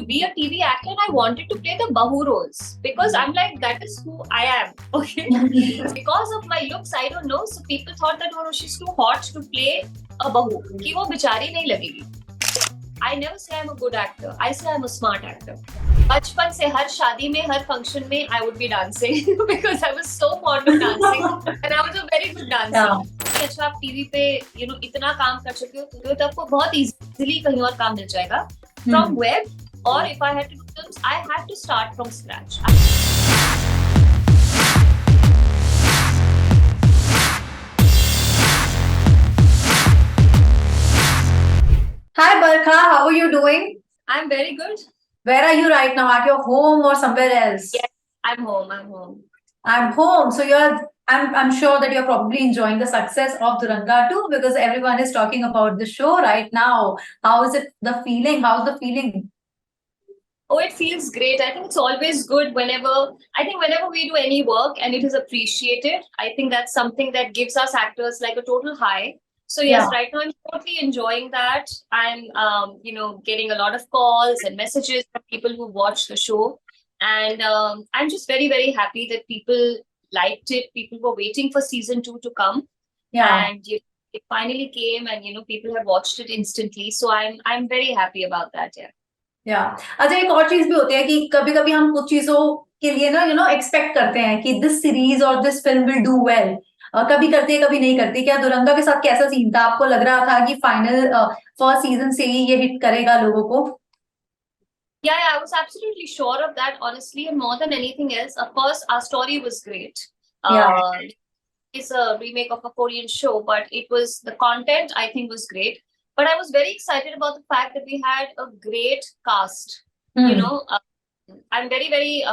be a TV actor and I wanted to play the bahu roles because I'm like, that is who I am. Okay. Because of my looks, I don't know. So people thought that oh, she's too hot to play a bahu. कि वो बेचारी नहीं लगेगी. I never say I'm a good actor. I say I'm a smart actor. बचपन से हर शादी में हर function में I would be dancing because I was so fond of dancing and I was a very good dancer. अच्छा आप TV पे इतना काम कर चुके हो तो आपको बहुत इजीली कहीं और काम मिल जाएगा. From web or if I had to do films, I had to start from scratch. Hi Barkha, how are you doing? I'm very good. Where are you right now? At your home or somewhere else? Yes, I'm home. I'm home. So I'm sure that you're probably enjoying the success of Duranga too, because everyone is talking about the show right now. How is it the feeling? How's the feeling? Oh, it feels great. I think it's always good whenever we do any work and it is appreciated. I think that's something that gives us actors like a total high. So yes, right now I'm totally enjoying that. I'm, getting a lot of calls and messages from people who watch the show. And I'm just very, very happy that people liked it. People were waiting for season 2 to come. Yeah. And it finally came and, people have watched it instantly. So I'm very happy about that, yeah. अच्छा एक और चीज भी होती है कि कभी कभी हम कुछ चीजों के लिए ना एक्सपेक्ट करते हैं कि दिस सीरीज और this film will do well. कभी करती है कभी नहीं करती. क्या दुरंगा के साथ कैसा सीन था? आपको लग रहा था कि फाइनल फर्स्ट सीजन से ही ये हिट करेगा लोगों को? Yeah, I was absolutely sure of that, honestly, and more than anything else, of course, our story was great. It's a remake of a Korean show, but the content, I think, was great. But I was very excited about the fact that we had a great cast. I'm very, very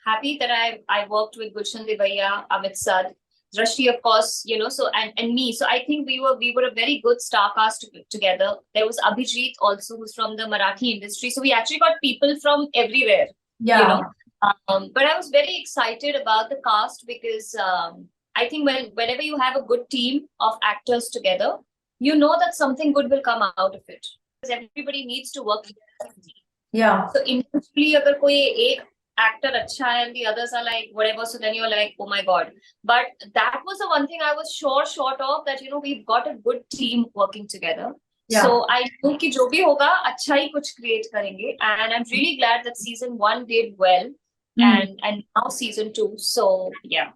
happy that I worked with Gulshan Devaiya, Amit Sad, Drashti, of course, so and me. So I think we were a very good star cast together. There was Abhijit also, who's from the Marathi industry. So we actually got people from everywhere. But I was very excited about the cast because I think whenever you have a good team of actors together, you know that something good will come out of it. Because everybody needs to work together. So individually, agar koi ek actor acha hai and the others are like whatever, so then you're like, oh my god. But that was the one thing I was short of, that we've got a good team working together. So I know ki jo bhi hoga acha hi kuch create karenge, and I'm really glad that season 1 did well and now season 2. So yeah.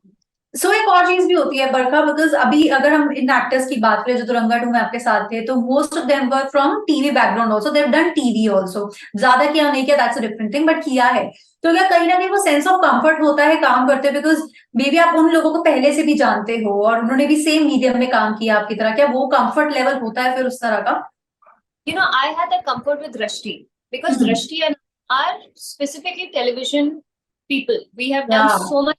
So एक और चीज भी होती है बरखा, because अभी अगर हम इन actors की बात करें जो दुरंगा 2 में आपके साथ थे, तो most of them were from TV background also. They have done TV also. ज्यादा किया नहीं किया, that's a different thing, but किया है. तो क्या कहीं ना कहीं वो सेंस ऑफ कंफर्ट होता है काम करते, बिकॉज मे बी आप उन लोगों को पहले से भी जानते हो और उन्होंने भी सेम मीडियम में काम किया आपकी तरह. क्या वो कंफर्ट लेवल होता है फिर उस तरह का? I had that comfort with Drashti because Drashti and are specifically television people. We have done so much.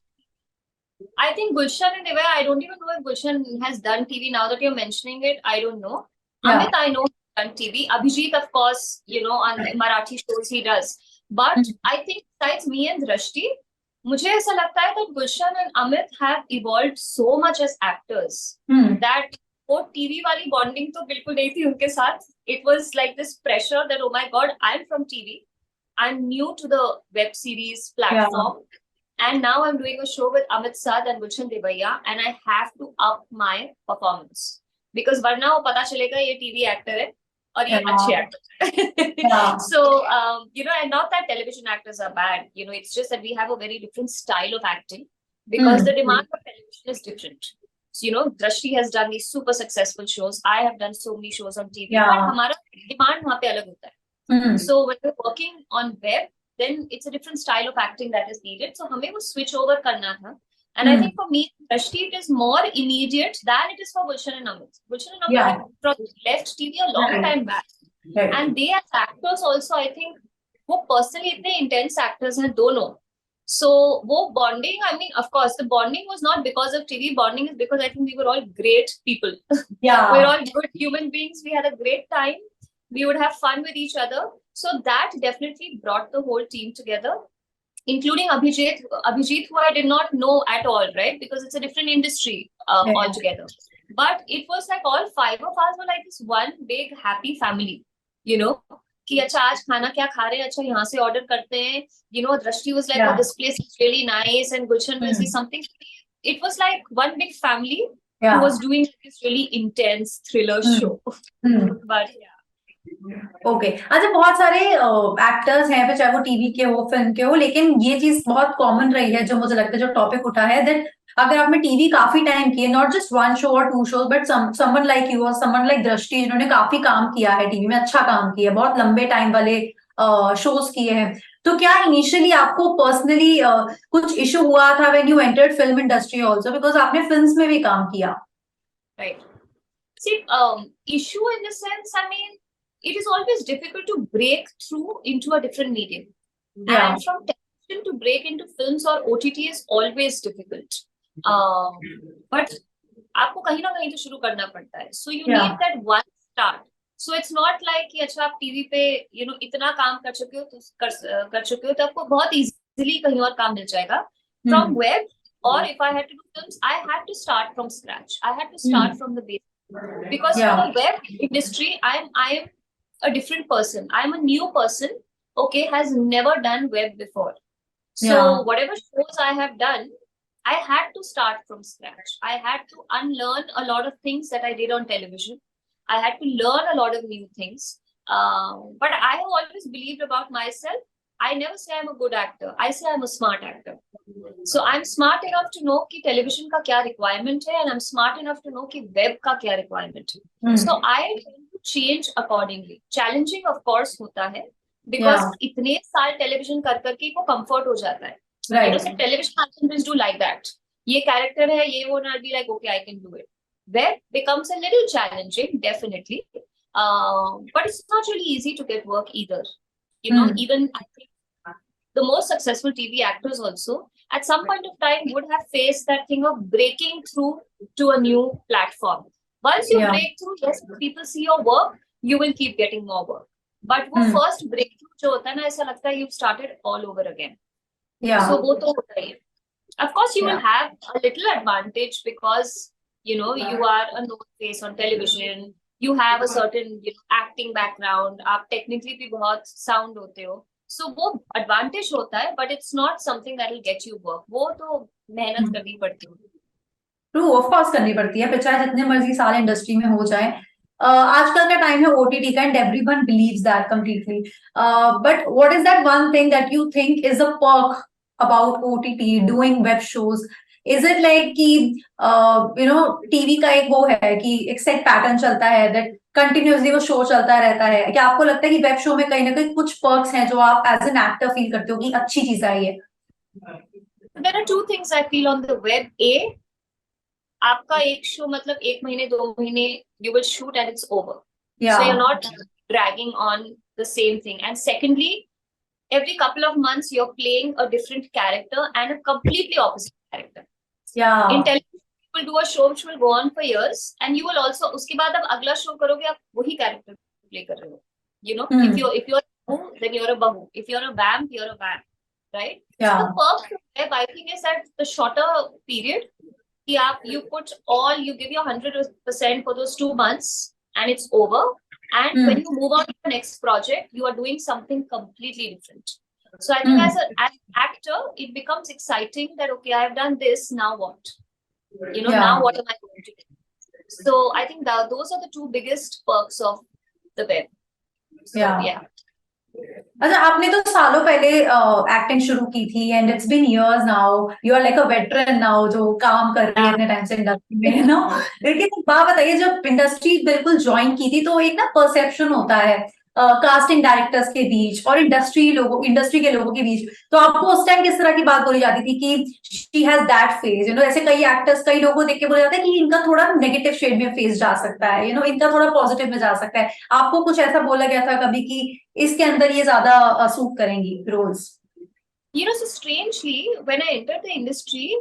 I think Gulshan and Devaya, I don't even know if Gulshan has done TV. Now that you're mentioning it, I don't know. Amit, I know he's done TV. Abhijit, of course, on Marathi shows he does. But I think besides me and Drashti, मुझे ऐसा लगता है that Gulshan and Amit have evolved so much as actors that वो TV वाली bonding तो बिल्कुल नहीं थी उनके साथ. It was like this pressure that oh my god, I'm from TV. I'm new to the web series platform. And now I'm doing a show with Amit Sad and Gulshan Devaiya, and I have to up my performance because वरना वो पता चलेगा ये TV actor है और ये अच्छे actor. So and not that television actors are bad. It's just that we have a very different style of acting because the demand for television is different. So Drashti has done these super successful shows. I have done so many shows on TV. But हमारा demand वहाँ पे अलग होता है. So when we're working on web, then it's a different style of acting that is needed. So हमें वो switch over करना था. And I think for me, Drashti, it is more immediate than it is for Gulshan and Amit. Gulshan and Amit left TV a long time back. And they as actors also, I think, वो personally इतने intense actors हैं दोनों. So वो bonding, I mean, of course, the bonding was not because of TV. Bonding is because I think we were all great people. We're all good human beings. We had a great time. We would have fun with each other. So that definitely brought the whole team together, including Abhijit, who I did not know at all, right? Because it's a different industry altogether. But it was like all 5 of us were like this one big happy family, कि अच्छा आज खाना क्या खा रहे हैं, अच्छा यहाँ से ऑर्डर करते हैं, you know, Drashti was like, oh, Yeah. this place is really nice, and Gulshan will see something. It was like one big family who was doing this really intense thriller show. But yeah. Okay अच्छा, बहुत सारे actors हैं, फिर चाहे वो TV के हो, film के हो, लेकिन ये चीज बहुत कॉमन रही है जो मुझे लगता है, जो टॉपिक उठा है, दैट अगर आपने टीवी काफी टाइम किए, not just one show or two shows, but someone like you or someone like Drishti, जिन्होंने काफी काम किया है टीवी में, अच्छा काम किया है, बहुत लंबे टाइम वाले शोज किए हैं, तो क्या इनिशियली आपको पर्सनली कुछ इशू हुआ था when you entered film industry also, because आपने फिल्म्स में भी काम किया? Right. See, issue in the sense, I mean, it is always difficult to break through into a different medium. Yeah. And from television to break into films or OTT is always difficult. But आपको कहीं ना कहीं तो शुरू करना पड़ता है. So you need that one start. So it's not like कि अच्छा आप टीवी पे you know इतना काम कर चुके हो तो कर चुके हो तो आपको बहुत easily कहीं और काम मिल जाएगा. From web, or if I had to do films, I had to start from scratch. I had to start from the basics. Because for the web industry, I am a different person. I am a new person, okay, has never done web before. So whatever shows I have done, I had to start from scratch. I had to unlearn a lot of things that I did on television. I had to learn a lot of new things. But I have always believed about myself. I never say I'm a good actor. I say I'm a smart actor. So I'm smart enough to know कि television का क्या requirement है, and I'm smart enough to know कि web का क्या requirement है. So I tend to change accordingly. Challenging of course होता है, because इतने साल television कर करके वो comfort हो जाता है. Right. You know, so television actors do like that. ये character है, ये वो, not be like okay I can do it. Web becomes a little challenging, definitely, but it's not really easy to get work either. You know, even I think the most successful TV actors also at some point of time would have faced that thing of breaking through to a new platform. Once you break through, yes, people see your work, you will keep getting more work. But वो first breakthrough जो होता है ना, ऐसा लगता है you've started all over again. So वो तो होता ही है. Of course, you will have a little advantage because you know you are a known face on television. You have a certain acting background. आप technically भी बहुत sound होते हो. So वो advantage होता है, but it's not something that will get you work. वो तो मेहनत करनी पड़ती है. True, of course करनी पड़ती है, फिर चाहे जितने मर्जी साल इंडस्ट्री में हो जाए. आजकल का टाइम है OTT का, and everyone believes that completely. But what is that one thing that you think is a perk about OTT doing web shows? Is it like कि you know टीवी का एक वो है कि एक सेट पैटर्न चलता है, that कंटिन्यूसली वो शो चलता रहता है, क्या आपको लगता है कि वेब शो में कहीं ना कहीं कुछ पर्क्स हैं जो आप एज एन एक्टर फील करते हो कि अच्छी चीज आई है? There are two things I feel on the web. A, आपका एक शो मतलब 1 महीने 2 महीने you will shoot and it's over. So you're not dragging on the same thing. And secondly, every couple of months you're playing a different character and a completely opposite character. In television, people do a show which will go on for years, and you will also उसके बाद अब अगला show करोगे आप वही character play कर रहे हो. You know, if you're a bahu, then you're a bahu. If you're a vamp, you're a vamp, right? So the perk of web, I think, is that the shorter period, you put all, you give your 100% for those 2 months, and it's over. And when you move on to the next project, you are doing something completely different. So I think as an actor, it becomes exciting that, okay, I have done this, now what? You know, now what am I going to do? So I think those are the two biggest perks of the web. So, yeah. अच्छा, आपने तो सालों पहले acting शुरू की थी, and it's been years now, you are like a veteran now जो काम कर रही है इतने टाइम से इंडस्ट्री में, है ना? लेकिन एक बात बताइए, जब इंडस्ट्री बिल्कुल ज्वाइन की थी तो एक ना परसेप्शन होता है कास्टिंग डायरेक्टर्स के बीच और इंडस्ट्री के लोगों के बीच, तो आपको उस टाइम किस तरह की बात बोली जाती थी कि she has that face, you know, ऐसे कई एक्टर्स कई लोगों को देख के बोला जाता है कि इनका थोड़ा नेगेटिव शेड में फेस जा सकता है, यू नो, इनका थोड़ा पॉजिटिव में जा सकता है, आपको कुछ ऐसा बोला गया था कभी कि इसके अंदर ये ज्यादा सूट करेंगी roles? You know, so strangely, when I entered the industry,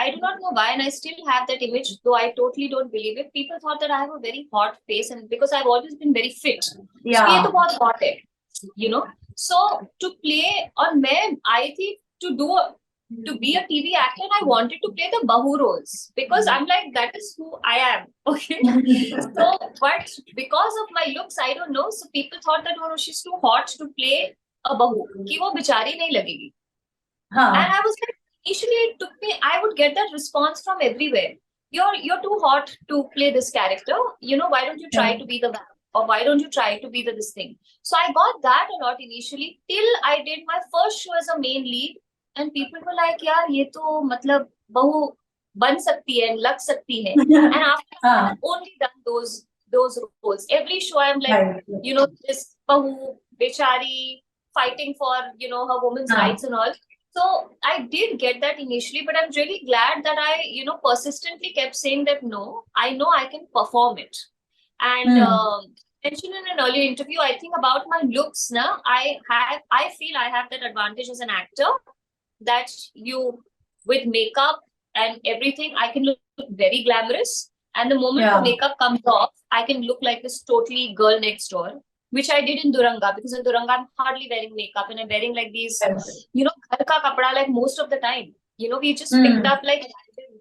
I do not know why, and I still have that image, though I totally don't believe it. People thought that I have a very hot face, and because I've always been very fit. So ये तो बहुत hot है, you know. So to play on मैं, I think to do to be a TV actor, and I wanted to play the Bahu roles because I'm like, that is who I am. Okay. So, but because of my looks, I don't know. So people thought that, oh, she's too hot to play a Bahu. Ki wo bichari nahi lagegi. And I was like, initially it took me, I would get that response from everywhere. You're too hot to play this character. You know, why don't you try to be the man? Or why don't you try to be this thing? So I got that a lot initially till I did my first show as a main lead. And people were like, yaar, ye to matlab bahu ban sakti hai, lag sakti hai. And after that, I've only done those roles. Every show I'm like, you know, this bahu, bechari, fighting for, you know, her women's rights and all. So I did get that initially, but I'm really glad that I, you know, persistently kept saying that, no, I know I can perform it. And mentioned in an earlier interview, I think about my looks now, I feel I have that advantage as an actor that with makeup and everything, I can look very glamorous. And the moment the makeup comes off, I can look like this totally girl next door, which I did in Duranga, because in Duranga, I'm hardly wearing makeup and I'm wearing like these, you know, ghar ka kapda like most of the time. You know, we just picked up like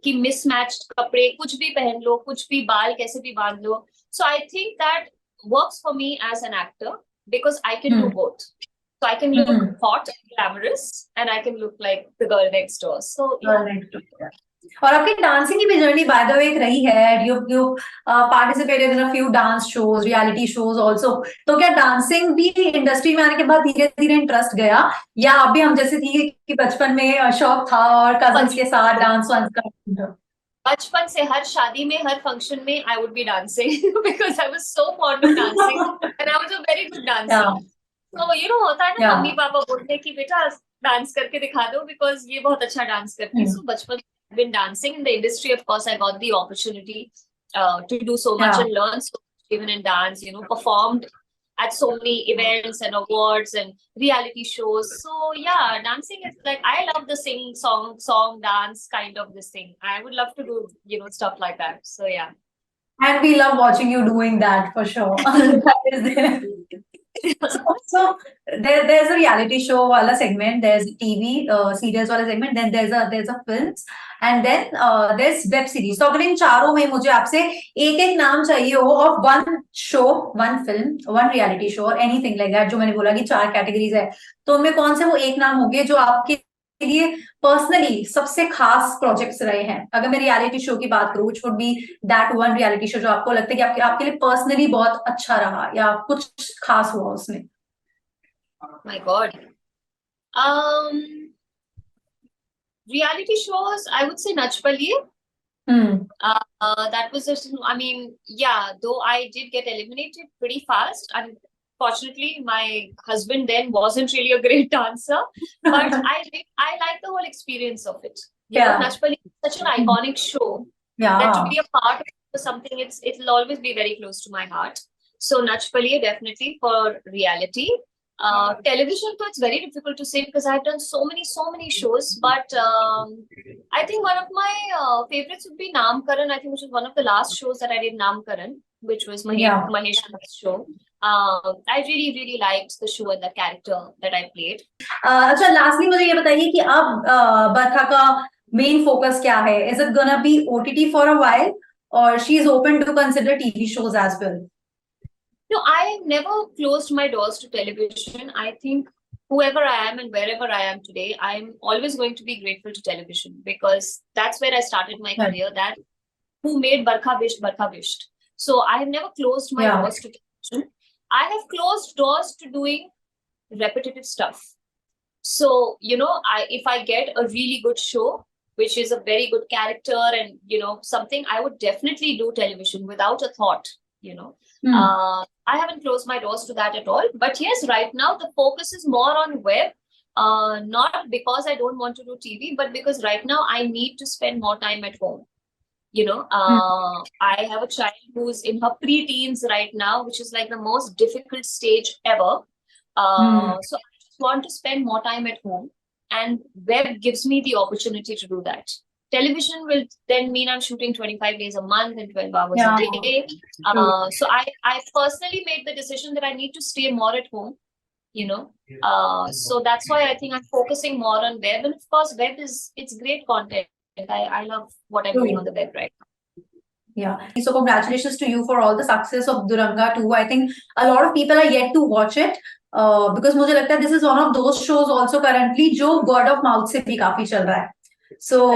ki mismatched kapde, kuch bhi pehen lo, kuch bhi baal kaise bhi baandh lo. So I think that works for me as an actor because I can do both. So I can look hot and glamorous, and I can look like the girl next door. So yeah. और आपकी dancing की भी journey by the way एक रही है. You participated in a few dance shows, reality shows also. तो क्या dancing भी इंडस्ट्री में आने के बाद धीरे धीरे इंटरेस्ट गया, या अभी हम जैसे थी कि बचपन में शौक था और कजिन्स के साथ डांस वांस का? बचपन से हर शादी में, हर फंक्शन में I would be dancing because I was so fond of dancing and I was a very good dancer. So you know, होता है ना, मम्मी पापा बोलते हैं कि बेटा डांस करके दिखा दो because ये बहुत अच्छा डांस करती है. So बचपन I've been dancing in the industry. Of course, I got the opportunity to do so much and learn so much even in dance. You know, performed at so many events and awards and reality shows. So yeah, dancing is like, I love the song, dance kind of this thing. I would love to do, you know, stuff like that. So yeah. And we love watching you doing that for sure. That is there. So there's a reality show wala segment, there's TV serials wala segment, then there's a films, and then there's web series. So अगर इन चारों में मुझे आपसे एक एक नाम चाहिए हो of one show, one film, one reality show or anything like that, जो मैंने बोला कि 4 कैटेगरीज है, तो उनमें कौन से वो एक नाम होंगे जो आपके लिए पर्सनली सबसे खास प्रोजेक्ट्स रहे हैं? अगर मैं रियलिटी शो की बात करूं, which would be that one reality show जो आपको लगता है कि आपके लिए पर्सनली बहुत अच्छा रहा या कुछ खास हुआ उसमें? My God. Reality shows, I would say Nachpali. That was just, I mean, yeah, though I did get eliminated pretty fast. Unfortunately, my husband then wasn't really a great dancer, but I like the whole experience of it. You know, Nachpali is such an iconic show that to be a part of something, it'll always be very close to my heart. So Nachpali definitely for reality. Television, though, it's very difficult to say because I've done so many shows. But I think one of my favorites would be Namkaran. I think which was one of the last shows that I did, Namkaran, which was Mahesh's show. I really liked the show and the character that I played. अच्छा, lastly मुझे ये बताइए कि अब बरखा का main focus क्या है? Is it gonna be OTT for a while, or she's open to consider TV shows as well? No, I never closed my doors to television. I think whoever I am and wherever I am today, I'm always going to be grateful to television because that's where I started my career. That who made Barkha Bisht. So I have never closed my doors to television. I have closed doors to doing repetitive stuff. So, you know, if I get a really good show, which is a very good character and, you know, something, I would definitely do television without a thought, you know. I haven't closed my doors to that at all. But yes, right now the focus is more on web. Not because I don't want to do TV, but because right now I need to spend more time at home. You know, I have a child who's in her pre-teens right now, which is like the most difficult stage ever. So I just want to spend more time at home, and web gives me the opportunity to do that. Television will then mean I'm shooting 25 days a month and 12 hours a day. So I personally made the decision that I need to stay more at home you know. So that's why I think I'm focusing more on web. And of course, it's great content. I love what I'm doing on the web right now. Yeah. So congratulations to you for all the success of Duranga too. I think a lot of people are yet to watch it. Because मुझे लगता है this is one of those shows also currently जो word of mouth से भी काफी चल रहा है. So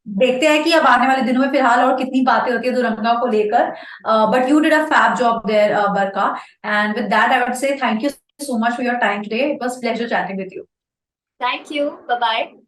देखते हैं कि अब आने वाले दिनों में फिलहाल और कितनी बातें होती है दुरंगा को लेकर. But you did a fab job there, Barkha. And with that, I would say thank you so much for your time today. It was a pleasure chatting with you. Thank you. Bye bye.